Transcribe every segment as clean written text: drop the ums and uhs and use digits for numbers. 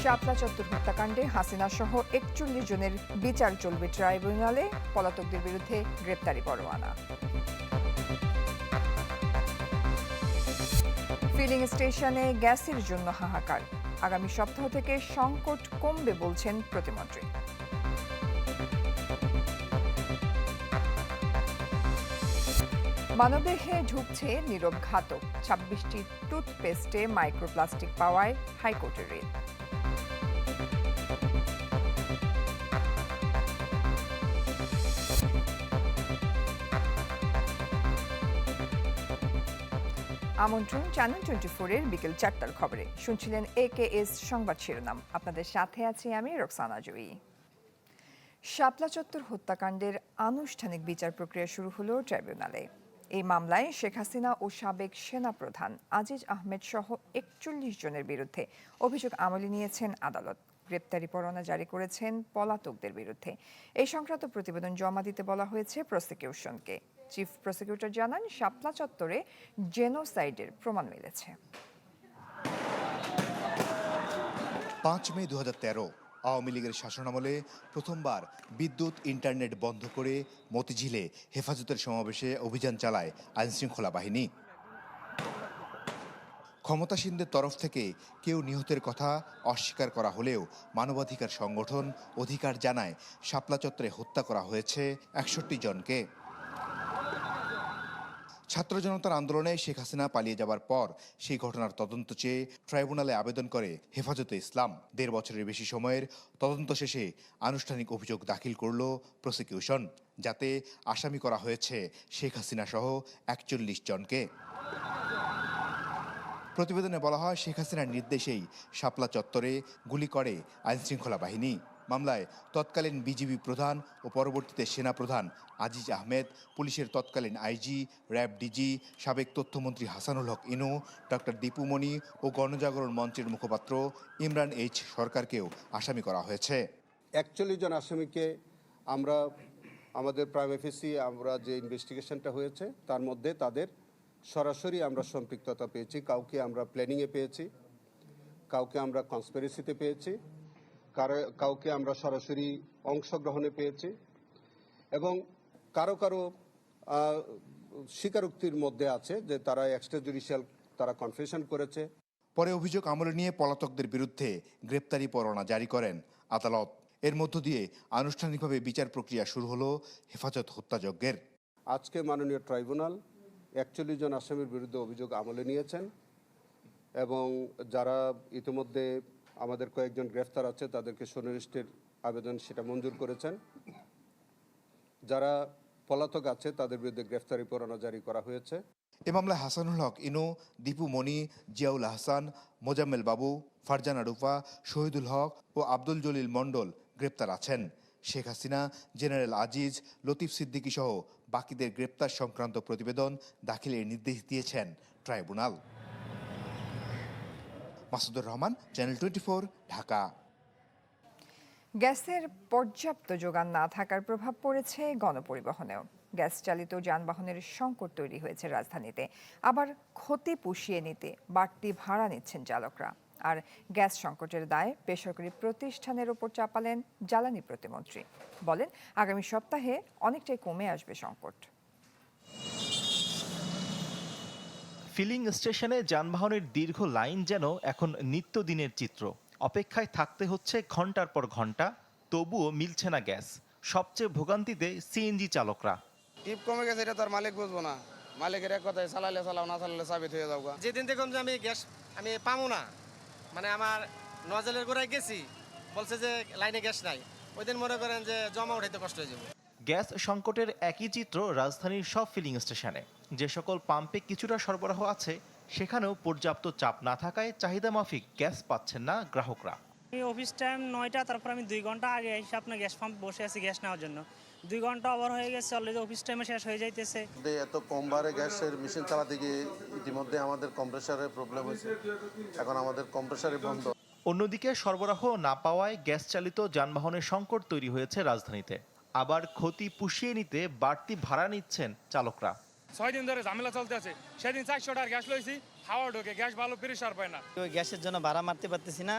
শাপলা চত্বর হত্যাকাণ্ডে হাসিনা সহ ৪১ জনের বিচার চলবে ট্রাইব্যুনালে, পলাতকদের বিরুদ্ধে গ্রেপ্তারি পরোয়ানা। ফিলিং স্টেশনে গ্যাসের জন্য হাহাকার, আগামী সপ্তাহ থেকে সংকট কমবে বলছেন প্রতিমন্ত্রী। মানবদেহে ঢুকছে নীরব ঘাতক, ২৬টি টুথপেস্টে মাইক্রোপ্লাস্টিক পাওয়ায় হাইকোর্টের রিট। আমন্ত্রণ চ্যানেল 24-এর বিকেল ৪টার খবরে। শুনছিলেন AKS সংবাদ শিরোনাম। আপনাদের সাথে আছি আমি রোকসানা জয়ী। শাপলা চত্বর হত্যাকাণ্ডের আনুষ্ঠানিক বিচার প্রক্রিয়া শুরু হলো ট্রাইব্যুনালে। এই মামলায় শেখ হাসিনা ও সাবেক সেনাপ্রধান আজিজ আহমেদ সহ ৪১ জনের বিরুদ্ধে অভিযোগ আমলে নিয়েছেন আদালত। গ্রেপ্তারি পরোয়ানা জারি করেছেন পলাতকদের বিরুদ্ধে। এই সংক্রান্ত প্রতিবেদন জমা দিতে বলা হয়েছে প্রসিকিউশনকে। চিফ প্রসিকিউটর জানান, শাপলা চত্বরে জেনোসাইডের প্রমাণ মিলেছে। ৫ মে ২০১৩ আওয়ামী লীগের শাসনামলে প্রথমবার বিদ্যুৎ ইন্টারনেট বন্ধ করে মতিঝিলে হেফাজতের সমাবেশে অভিযান চালায় আইনশৃঙ্খলা বাহিনী। ক্ষমতাসীনদের তরফ থেকে কেউ নিহতের কথা অস্বীকার করা হলেও মানবাধিকার সংগঠন অধিকার জানায় শাপলা চত্বরে হত্যা করা হয়েছে ৬১ জনকে। ছাত্র জনতার আন্দোলনে শেখ হাসিনা পালিয়ে যাবার পর সেই ঘটনার তদন্ত চেয়ে ট্রাইব্যুনালে আবেদন করে হেফাজতে ইসলাম। ১.৫ বছরের বেশি সময়ের তদন্ত শেষে আনুষ্ঠানিক অভিযোগ দাখিল করল প্রসিকিউশন, যাতে আসামি করা হয়েছে শেখ হাসিনা সহ ৪১ জনকে। প্রতিবেদনে বলা হয়, শেখ হাসিনার নির্দেশেই শাপলা চত্বরে গুলি করে আইনশৃঙ্খলা বাহিনী। মামলায় তৎকালীন বিজিবি প্রধান ও পরবর্তীতে সেনাপ্রধান আজিজ আহমেদ, পুলিশের তৎকালীন আইজি, র্যাব ডিজি, সাবেক তথ্যমন্ত্রী হাসানুল হক ইনু, ডক্টর দীপু মনি ও গণজাগরণ মঞ্চের মুখপাত্র ইমরান এইচ সরকারকেও আসামি করা হয়েছে। ৪১ জন আসামিকে আমরা আমাদের প্রাইম অফিসে আমরা যে ইনভেস্টিগেশনটা হয়েছে তার মধ্যে তাদের সরাসরি আমরা সম্পৃক্ততা পেয়েছি। কাউকে আমরা প্ল্যানিংয়ে পেয়েছি, কাউকে আমরা কনস্পিরেসিতে পেয়েছি, কাউকে আমরা সরাসরি অংশগ্রহণে পেয়েছি এবং কারো কারো স্বীকারোক্তির মধ্যে আছে যে তারা এক্সট্রা জুডিশিয়াল তারা কনফেশন করেছে। পরে অভিযোগ আমলে নিয়ে পলাতকদের বিরুদ্ধে গ্রেপ্তারি পরোয়ানা জারি করেন আদালত। এর মধ্য দিয়ে আনুষ্ঠানিকভাবে বিচার প্রক্রিয়া শুরু হলো হেফাজত হত্যাযজ্ঞের। আজকে মাননীয় ট্রাইব্যুনাল ৪১ জন আসামির বিরুদ্ধে অভিযোগ আমলে নিয়েছেন এবং যারা ইতিমধ্যে আমাদের কয়েকজন গ্রেফতার আছে তাদেরকে সুনির্দিষ্টের আবেদন সেটা মঞ্জুর করেছেন। যারা পলাতক আছে তাদের বিরুদ্ধে গ্রেফতারি পরোয়ানা জারি করা হয়েছে। এ মামলায় হাসানুল হক ইনু, দীপু মনি, জিয়াউল আহসান, মোজাম্মেল বাবু, ফারজানা রুফা, শহীদুল হক ও আব্দুল জলিল মণ্ডল গ্রেপ্তার আছেন। শেখ হাসিনা, জেনারেল আজিজ, লতিফ সিদ্দিকী সহ বাকিদের গ্রেপ্তার সংক্রান্ত প্রতিবেদন দাখিলের নির্দেশ দিয়েছেন ট্রাইব্যুনাল। মাসুদুর রহমান, চ্যানেল 24, ঢাকা। গ্যাসের পর্যাপ্ত যোগান না থাকার প্রভাব পড়েছে গণপরিবহনেও। গ্যাস চালিত যানবাহনের সংকট তৈরি হয়েছে রাজধানীতে। আবার ক্ষতি পুষিয়ে নিতে বাড়তি ভাড়া নিচ্ছেন চালকরা। আর গ্যাস সংকটের দায় বেসরকারি প্রতিষ্ঠানের ওপর চাপালেন জ্বালানি প্রতিমন্ত্রী। বলেন, আগামী সপ্তাহে অনেকটাই কমে আসবে সংকট। ফিলিং স্টেশনে যানবাহনের দীর্ঘ লাইন যেন এখন নিত্যদিনের চিত্র। অপেক্ষায় থাকতে হচ্ছে ঘন্টার পর ঘন্টা, তবুও মিলছে না গ্যাস। সবচেয়ে ভোগান্তিতে সিএনজি চালকরা। টিপ কমে গেছে, এটা তো আর মালিক বুঝবো না। মালিকের এক কথায় চালালে চালাও, না চালালে সাবিত হয়ে যাবো। যেদিন দেখুন যে আমি গ্যাস পাবো না, মানে আমার নজলের গোড়ায় গেছি, বলছে যে লাইনে গ্যাস নাই, ওই দিন মনে করেন যে জমা উঠাইতে কষ্ট হয়ে যাবে। গ্যাস সংকটের একই চিত্র রাজধানীর সব ফিলিং স্টেশনে। যে সকল পাম্পে কিছুটা সরবরাহ আছে, সেখানেও পর্যাপ্ত চাপ না থাকায় চাহিদা মাফিক গ্যাস পাচ্ছেন না গ্রাহকরা। অফিস টাইম 9টা, তারপর আমি 2 ঘন্টা আগে এসে আপনার গ্যাস পাম্প বসে আছি গ্যাস নেওয়ার জন্য। 2 ঘন্টা ওভার হয়ে গেছে, অলরেডি অফিস টাইমে শেষ হয়ে যাইতেছে। এত কম বারে গ্যাসের মেশিন চালাতে গিয়ে ইতিমধ্যে আমাদের কম্প্রেসারের প্রবলেম হয়েছে, এখন আমাদের কম্প্রেসারই বন্ধ। অন্যদিকে সরবরাহ না পাওয়ায় গ্যাস চালিত যানবাহনের সংকট তৈরি হয়েছে রাজধানীতে। আবার ক্ষতি পুষিয়ে নিতে বাড়তি ভাড়া নিচ্ছেন চালকরা। 6 দিন ধরে ঝামেলা চলতে আছে। সেদিন 400 টাকার গ্যাস লইছি, হাওয়া ঢোকে, গ্যাস ভালো প্রেসার পায় না। ওই গ্যাসের জন্য ভাড়া মারতে পারতেছি না,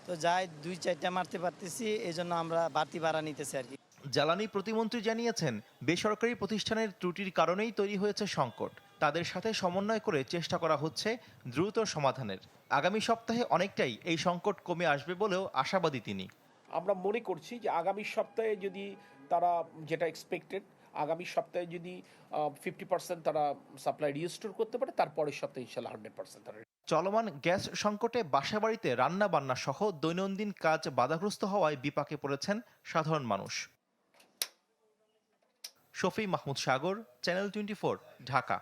তো যাই 2-4টা মারতে পারতেছি, এই জন্য আমরা বাড়তি ভাড়া নিতেছি আর কি। জ্বালানি প্রতিমন্ত্রী জানিয়েছেন, বেসরকারি প্রতিষ্ঠানের ত্রুটির কারণেই তৈরি হয়েছে সংকট। তাদের সাথে সমন্বয় করে চেষ্টা করা হচ্ছে দ্রুত সমাধানের। আগামী সপ্তাহে অনেকটাই এই সংকট কমে আসবে বলেও আশাবাদী তিনি। আমরা মনে করছি যে আগামী সপ্তাহে যদি তারা যেটা এক্সপেক্টেড, আগামী সপ্তাহে যদি 50% তারা সাপ্লাই রিস্টোর করতে পারে, তারপরের সপ্তাহে ইনশাল্লাহ 100% তারা। চলমান গ্যাস সংকটে বাসাবাড়িতে রান্না বান্না সহ দৈনন্দিন কাজ বাধাগ্রস্ত হওয়ায় বিপাকে পড়েছেন সাধারণ মানুষ। শফি মাহমুদ সাগর, চ্যানেল 24, ঢাকা।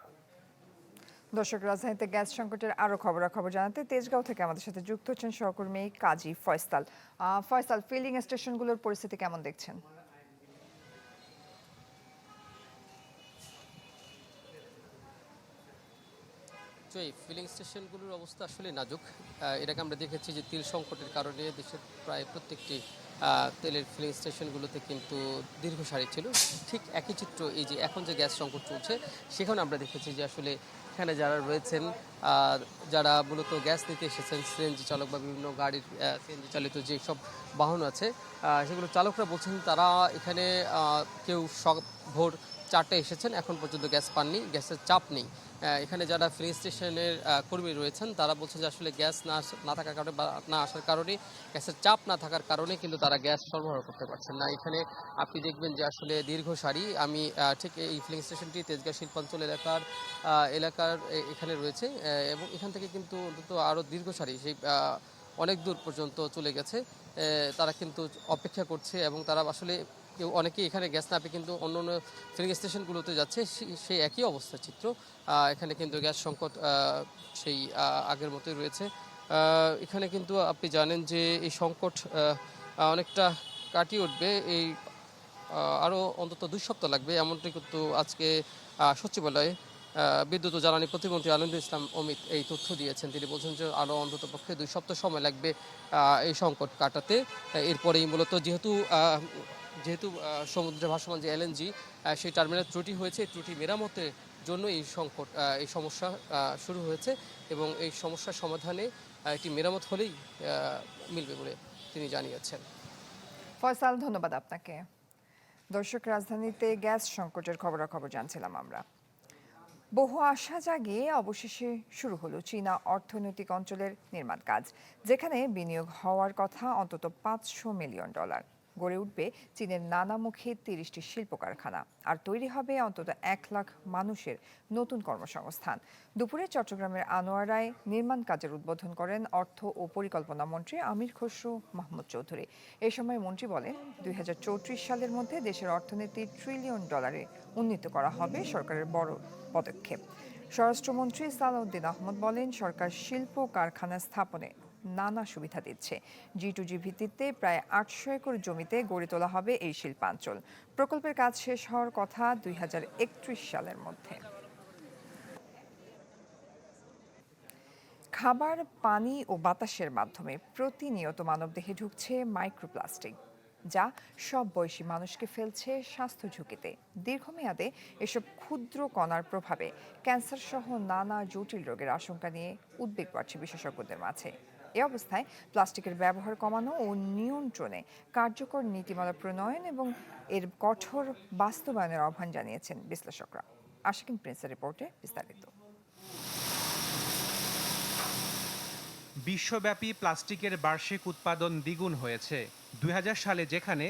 দর্শক, রাজধানীতে গ্যাস সংকটের আরো খবরাখবর জানাতে তেজগাঁও থেকে আমাদের সাথে যুক্ত হচ্ছেন সহকর্মী কাজী ফয়সাল। ফয়সাল, ফিলিং স্টেশনগুলোর পরিস্থিতি কেমন দেখছেন? ফিলিং স্টেশনগুলোর অবস্থা আসলে নাজুক। এটাকে আমরা দেখেছি যে তেল সংকটের কারণে দেশের প্রায় প্রত্যেকটি তেলের ফিলিং স্টেশনগুলোতে কিন্তু দীর্ঘ সারি ছিল। ঠিক একই চিত্র এই যে এখন যে গ্যাস সংকট চলছে, সেখানে আমরা দেখেছি যে আসলে এখানে যারা রয়েছেন, যারা মূলত গ্যাস নিতে এসেছেন, সিএনজি চালক বা বিভিন্ন গাড়ির সিএনজি চালিত যে সব বাহন আছে, সেগুলো চালকরা বলছেন তারা এখানে কেউ ভোর 4টায় এসেছেন, এখন পর্যন্ত গ্যাস পাননি, গ্যাসের চাপ নেই। এখানে যারা ফিলিং স্টেশনের কর্মী রয়েছেন তারা বলছেন যে আসলে গ্যাস না থাকার কারণে বা না আসার কারণে, গ্যাসের চাপ না থাকার কারণে কিন্তু তারা গ্যাস সরবরাহ করতে পারছেন না। এখানে আপনি দেখবেন যে আসলে দীর্ঘ সারি। আমি ঠিক এই ফিলিং স্টেশনটি তেজগাঁও শিল্পাঞ্চল এলাকার এখানে রয়েছে, এবং এখান থেকে কিন্তু অন্তত আরও দীর্ঘ সারি সেই অনেক দূর পর্যন্ত চলে গেছে। তারা কিন্তু অপেক্ষা করছে, এবং তারা আসলে অনেকেই এখানে গ্যাস না পেয়ে কিন্তু অন্য অন্য ফিলিং স্টেশনগুলোতে যাচ্ছে, সেই একই অবস্থা চিত্র। এখানে কিন্তু গ্যাস সংকট সেই আগের মতোই রয়েছে। এখানে কিন্তু আপনি জানেন যে এই সংকট অনেকটা কাটিয়ে উঠবে, এই আরও অন্তত 2 সপ্তাহ লাগবে, এমনটি কিন্তু আজকে সচিবালয়ে বিদ্যুৎ ও জ্বালানি প্রতিমন্ত্রী আনন্দুল ইসলাম অমিত এই তথ্য দিয়েছেন। তিনি বলছেন যে আরও অন্তত পক্ষে 2 সপ্তাহ সময় লাগবে এই সংকট কাটাতে। এরপরেই মূলত যেহেতু সমুদ্রে ভাসমান যে এলএনজি, সেই টার্মিনাল ত্রুটি হয়েছে, ত্রুটি মেরামতের জন্য এই সমস্যা শুরু হয়েছে, এবং এই সমস্যার সমাধানে এটি মেরামত হলেই মিলবে বলে তিনি জানিয়েছেন। ফয়সাল, ধন্যবাদ আপনাকে। দর্শক, রাজধানীতে গ্যাস সংকটের খবরাখবর জানছিলাম আমরা। বহু আশা জাগিয়ে অবশেষে শুরু হলো চীনা অর্থনৈতিক অঞ্চলের নির্মাণ কাজ, যেখানে বিনিয়োগ হওয়ার কথা অন্তত $500 মিলিয়ন। গড়ে উঠবে চীনের নানামুখী 30টি শিল্প কারখানা, আর তৈরি হবে অন্তত 1 লাখ মানুষের নতুন কর্মসংস্থান। দুপুরে চট্টগ্রামের আনোয়ারায় নির্মাণ কাজের উদ্বোধন করেন অর্থ ও পরিকল্পনা মন্ত্রী আমির খসরু মাহমুদ চৌধুরী। এই সময় মন্ত্রী বলেন, 2034 সালের মধ্যে দেশের অর্থনীতি $1 ট্রিলিয়ন উন্নীত করা হবে সরকারের বড় পদক্ষেপ। স্বরাষ্ট্রমন্ত্রী সালাউদ্দিন আহমদ বলেন, সরকার শিল্প কারখানা স্থাপনে নানা সুবিধা দিচ্ছে। G2G ভিত্তিতে প্রায় 800 একর জমিতে গড়ে তোলা হবে এই শিল্পাঞ্চল। প্রকল্পের কাজ শেষ হওয়ার কথা 2031 সালের মধ্যে। খাবার, পানি ও বাতাসের মাধ্যমে প্রতিনিয়ত মানবদেহে ঢুকছে মাইক্রোপ্লাস্টিক, যা সব বয়সী মানুষকে ফেলছে স্বাস্থ্য ঝুঁকিতে। দীর্ঘমেয়াদে এসব ক্ষুদ্র কণার প্রভাবে ক্যান্সার সহ নানা জটিল রোগের আশঙ্কা নিয়ে উদ্বেগ বাড়ছে বিশেষজ্ঞদের মাঝে। এ অবস্থায় প্লাস্টিকের ব্যবহার কমানো ও নিয়ন্ত্রণে কার্যকর নীতিমালা প্রণয়ন এবং এর কঠোর বাস্তবায়নের আহ্বান জানিয়েছেন বিশ্লেষকরা। আশিকিন প্রিন্সের রিপোর্টে বিস্তারিত। বিশ্বব্যাপী প্লাস্টিকের বার্ষিক উৎপাদন দ্বিগুণ হয়েছে। 2000 সালে যেখানে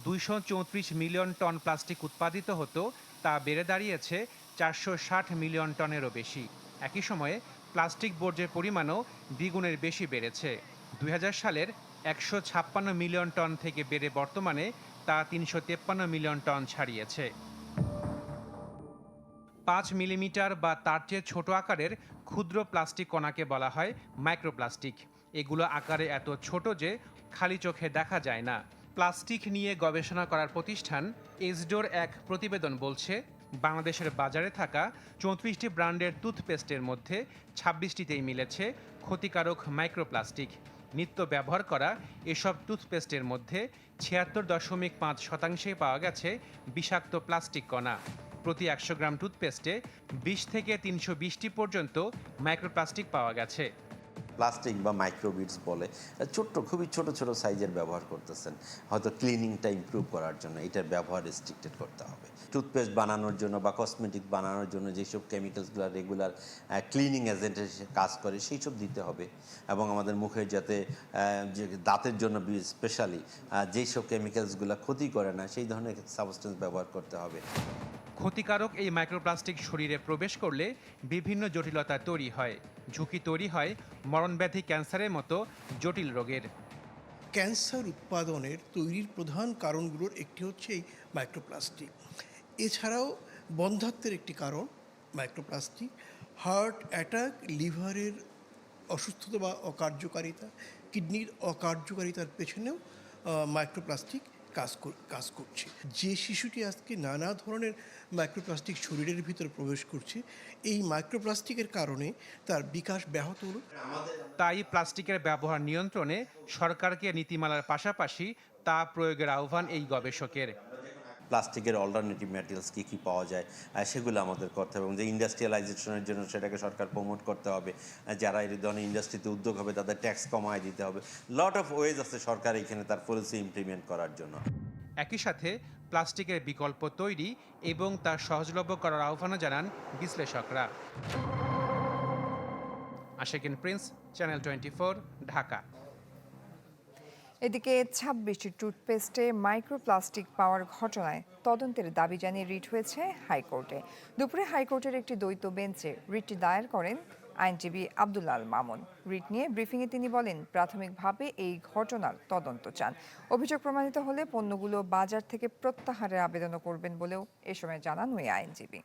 234 মিলিয়ন টন প্লাস্টিক উৎপাদিত হতো, তা বেড়ে দাঁড়িয়েছে 460 মিলিয়ন টনেরও বেশি। একই সময়ে প্লাস্টিক বর্জ্যের পরিমাণও দ্বিগুণের বেশি বেড়েছে। 2000 সালের 156 মিলিয়ন টন থেকে বেড়ে বর্তমানে তা 353 মিলিয়ন টন ছাড়িয়েছে। 5 মিলিমিটার বা তার চেয়ে ছোট আকারের ক্ষুদ্র প্লাস্টিক কণাকে বলা হয় মাইক্রোপ্লাস্টিক। এগুলো আকারে এত ছোট যে খালি চোখে দেখা যায় না। প্লাস্টিক নিয়ে গবেষণা করার প্রতিষ্ঠান এসডোর এক প্রতিবেদন বলছে, বাংলাদেশের বাজারে থাকা 34টি ব্র্যান্ডের টুথপেস্টের মধ্যে 26টিতেই মিলেছে ক্ষতিকারক মাইক্রোপ্লাস্টিক। নিত্য ব্যবহার করা এসব টুথপেস্টের মধ্যে 76.5% পাওয়া গেছে বিষাক্ত প্লাস্টিক কণা। প্রতি 100 গ্রাম টুথপেস্টে 20 থেকে 320টি পর্যন্ত মাইক্রোপ্লাস্টিক পাওয়া গেছে। প্লাস্টিক বা মাইক্রোবিটস বলে খুবই ছোট ছোট সাইজের ব্যবহার করতেছেন, হয়তো ক্লিনিংটা ইমপ্রুভ করার জন্য এটার ব্যবহার রেস্ট্রিক্টেড করতে হবে। টুথপেস্ট বানানোর জন্য বা কসমেটিক বানানোর জন্য যেসব কেমিক্যালসগুলো রেগুলার ক্লিনিং এজেন্টের কাজ করে সেই সব দিতে হবে, এবং আমাদের মুখের যাতে যে দাঁতের জন্য স্পেশালি যেই সব কেমিক্যালসগুলো ক্ষতি করে না সেই ধরনের সাবস্টেন্স ব্যবহার করতে হবে। ক্ষতিকারক এই মাইক্রোপ্লাস্টিক শরীরে প্রবেশ করলে বিভিন্ন জটিলতা তৈরি হয়, ঝুঁকি তৈরি হয় মরণব্যাধি, ক্যান্সারের মতো জটিল রোগের। ক্যান্সার উৎপাদনের তৈরির প্রধান কারণগুলোর একটি হচ্ছে এই মাইক্রোপ্লাস্টিক। এছাড়াও বন্ধ্যাত্বের একটি কারণ মাইক্রোপ্লাস্টিক, হার্ট অ্যাটাক, লিভারের অসুস্থতা বা অকার্যকারিতা, কিডনির অকার্যকারিতার পেছনেও মাইক্রোপ্লাস্টিক কাজ করছে। যে শিশুটি আজকে নানা ধরনের মাইক্রোপ্লাস্টিক শরীরের ভিতরে প্রবেশ করছে, এই মাইক্রোপ্লাস্টিকের কারণে তার বিকাশ ব্যাহত হলো। তাই প্লাস্টিকের ব্যবহার নিয়ন্ত্রণে সরকারকে নীতিমালার পাশাপাশি তা প্রয়োগের আহ্বান এই গবেষকের। প্লাস্টিকের অল্টারনেটিভ ম্যাটেরিয়ালস কী পাওয়া যায় সেগুলো আমাদের করতে হবে, এবং যে ইন্ডাস্ট্রিয়ালাইজেশনের জন্য সেটাকে সরকার প্রমোট করতে হবে। যারা এই ধরনের ইন্ডাস্ট্রিতে উদ্যোগ হবে তাদের ট্যাক্স কমায় দিতে হবে। লট অফ ওয়েজ আছে সরকার এখানে তার পলিসি ইমপ্লিমেন্ট করার জন্য। একই সাথে প্লাস্টিকের বিকল্প তৈরি এবং তা সহজলভ্য করার আহ্বানও জানান বিশ্লেষকরা। Ashikin Prince, channel 24, Dhaka. এদিকে 26টি টুথপেস্টে মাইক্রোপ্লাস্টিক পাওয়ার ঘটনায় তদন্তের দাবি জানিয়ে রিট হয়েছে হাইকোর্টে। দুপুরে হাইকোর্টের একটি দ্বৈত বেঞ্চে রিটটি দায়ের করেন আইনজীবী আব্দুল আল মামুন। রিট নিয়ে ব্রিফিংয়ে তিনি বলেন, প্রাথমিকভাবে এই ঘটনার তদন্ত চান। অভিযোগ প্রমাণিত হলে পণ্যগুলো বাজার থেকে প্রত্যাহারের আবেদনও করবেন বলেও এ সময় জানান ওই আইনজীবী।